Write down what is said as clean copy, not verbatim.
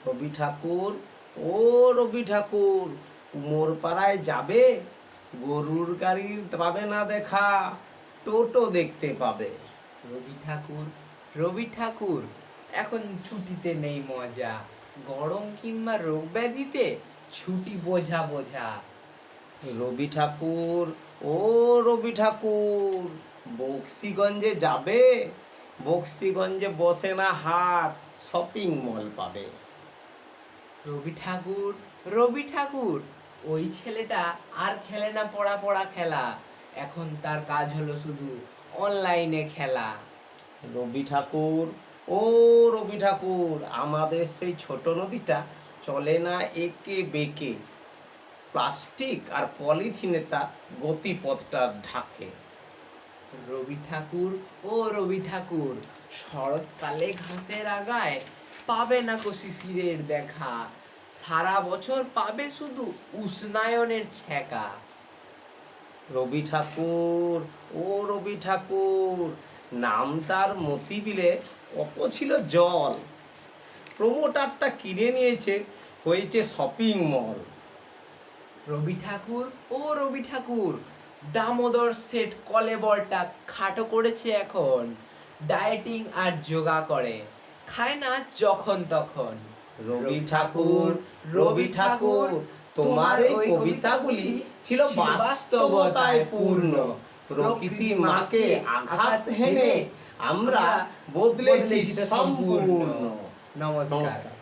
রবি ঠাকুর, ও রবি ঠাকুর, কুমোর পাড়ায় যাবে? গরুর গাড়ি পাবে না দেখা, টোটো দেখতে পাবে। রবি ঠাকুর, রবি ঠাকুর, এখন ছুটিতে নেই মজা, গরম কিংবা রোগ ব্যাধিতে ছুটি বোঝা বোঝা। রবি ঠাকুর, ও রবি ঠাকুর, বক্সিগঞ্জে যাবে? বক্সিগঞ্জে বসে না হাট, শপিং মল পাবে। রবি ঠাকুর, রবি ঠাকুর, ওই ছেলেটা আর খেলে না পড়া পড়া খেলা, এখন তার কাজ হলো শুধু অনলাইনে খেলা। রবি ঠাকুর, ও রবি ঠাকুর, আমাদের সেই ছোট নদীটা চলে না একে বেঁকে, প্লাস্টিক আর পলিথিনে তার গতিপথটা ঢাকে। রবি ঠাকুর, ও রবি ঠাকুর, শরৎকালে ঘাসের আগায় পাবে না কো শিশিরের দেখা, সারা বছর পাবে শুধু উষ্ণায়নের ছ্যাঁকা। রবি ঠাকুর, ও রবি ঠাকুর, নাম তার মতি বিলে অত ছিল জল, প্রমোটারটা কিনে নিয়েছে, হয়েছে শপিং মল। রবি ঠাকুর, ও রবি ঠাকুর, দামোদর সেট কলেবরটা খাটো করেছে এখন, ডায়েটিং আর যোগা করে, খায় না যখন তখন। রবি ঠাকুর, রবি ঠাকুর, তোমার এই কবিতাগুলি ছিল বাস্তবতায় পূর্ণ। প্রকৃতি মাকে আঘাত হেনে আমরা বদলেছি সম্পূর্ণ। নমস্কার।